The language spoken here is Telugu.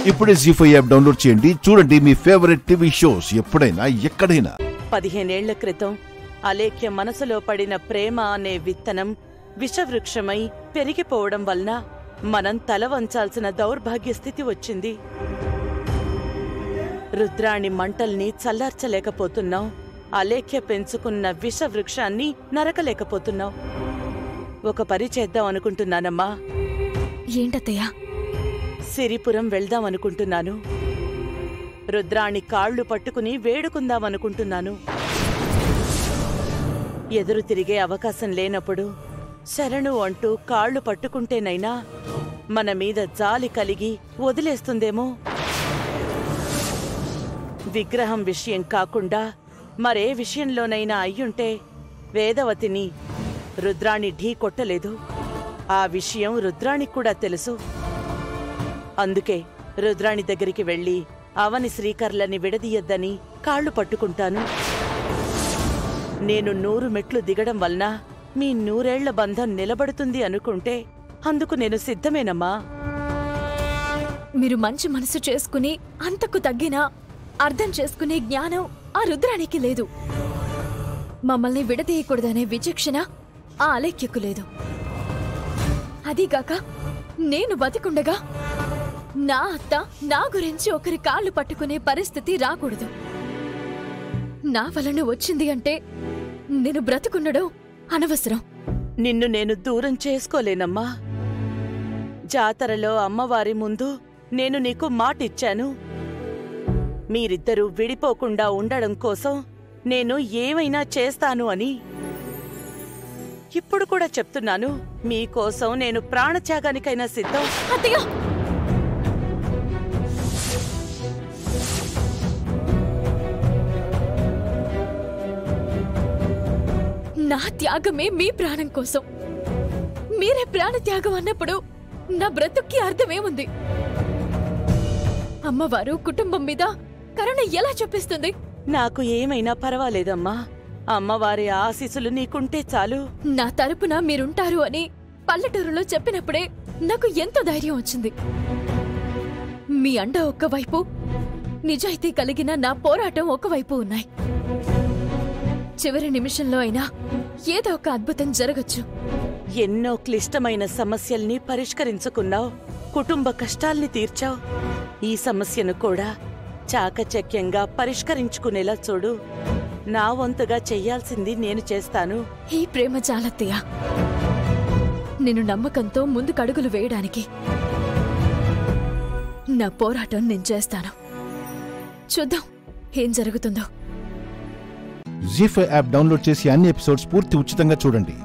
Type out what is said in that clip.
ఇప్పుడే జీ5 యాప్ డౌన్లోడ్ చేయండి. చూడండి మీ ఫేవరెట్ టీవీ షోస్ ఎప్పుడైనా ఎక్కడైనా. 15 ఏళ్ల క్రితం అలేఖ్య మనసులో పడిన ప్రేమ అనే విత్తనం విషవృక్షమై పెరిగిపోవడం వలన మనం తల వంచాల్సిన దౌర్భాగ్య స్థితి వచ్చింది. రుద్రాణి మంటల్ని చల్లార్చలేకపోతున్నాం. అలేఖ్య పెంచుకున్న విషవృక్షాన్ని నరకలేకపోతున్నాం. ఒక పని చేద్దాం అనుకుంటున్నానమ్మా. ఏంటత్తయ్యా? సిరిపురం వెళ్దామనుకుంటున్నాను. రుద్రాణి కాళ్లు పట్టుకుని వేడుకుందామనుకుంటున్నాను. ఎదురు తిరిగే అవకాశం లేనప్పుడు శరణు అంటూ కాళ్లు పట్టుకుంటేనైనా మన మీద జాలి కలిగి వదిలేస్తుందేమో. విగ్రహం విషయం కాకుండా మరే విషయంలోనైనా అయ్యుంటే వేదవతిని రుద్రాణి ఢీ కొట్టలేదు. ఆ విషయం రుద్రాణికి కూడా తెలుసు. అందుకే రుద్రాణి దగ్గరికి వెళ్లి అవని శ్రీకర్లని విడదీయద్దని కాళ్లు పట్టుకుంటాను. నేను 100 మెట్లు దిగడం వలన మీ 100 ఏళ్ల బంధం నిలబడుతుంది అనుకుంటే అందుకు నేను సిద్ధమేనమ్మా. మీరు మంచి మనసు చేసుకుని అంతకు తగ్గినా అర్థం చేసుకునే జ్ఞానం ఆ రుద్రానికి లేదు. మమ్మల్ని విడదీయకూడదనే విచక్షణ ఆ అలేఖ్యకు లేదు. అదీగాక నేను బతికుండగా నా అత్త నా గురించి ఒకరి కాళ్లు పట్టుకునే పరిస్థితి రాకూడదు. నా వలన వచ్చింది అంటే నేను బ్రతుకుండడం అనవసరం. నిన్ను నేను దూరం చేసుకోలేనమ్మా. జాతరలో అమ్మవారి ముందు నేను నీకు మాటిచ్చాను. మీరిద్దరూ విడిపోకుండా ఉండడం కోసం నేను ఏమైనా చేస్తాను అని. ఇప్పుడు కూడా చెప్తున్నాను, మీకోసం నేను ప్రాణత్యాగానికైనా సిద్ధం. అత్తయ్య, నా త్యాగమే మీ ప్రాణం కోసం. మీరే ప్రాణత్యాగం అన్నప్పుడు నా బ్రతుక్కి అర్థమేముంది? అమ్మవారు కుటుంబం మీద కరుణ ఎలా చూపిస్తుంది? నాకు ఏమైనా పర్వాలేదమ్మా. అమ్మవారి ఆశీస్సులు నీకుంటే చాలు. నా తరపున మీరుంటారు అని పల్లెటూరులో చెప్పినప్పుడే నాకు ఎంతో ధైర్యం వచ్చింది. మీ అండ ఒక్కవైపు, నిజాయితీ కలిగిన నా పోరాటం ఒకవైపు ఉన్నాయి. చివరి నిమిషంలో అయినా ఏదో ఒక అద్భుతం జరగచ్చు. ఎన్నో క్లిష్టమైన సమస్యల్ని పరిష్కరించుకున్నావు. కుటుంబ కష్టాల్ని తీర్చావు. ఈ సమస్యను కూడా చాకచక్యంగా పరిష్కరించుకునేలా చూడు. నా వంతుగా చెయ్యాల్సింది నేను చేస్తాను. ఈ ప్రేమ చాలత్తయ్యా, నేను నమ్మకంతో ముందుకడుగులు వేయడానికి. నా పోరాటం నేను చేస్తాను. చూద్దాం ఏం జరుగుతుందో. జీ5 యాప్ డౌన్లోడ్ చేసి అన్ని ఎపిసోడ్స్ పూర్తి ఉచితంగా చూడండి.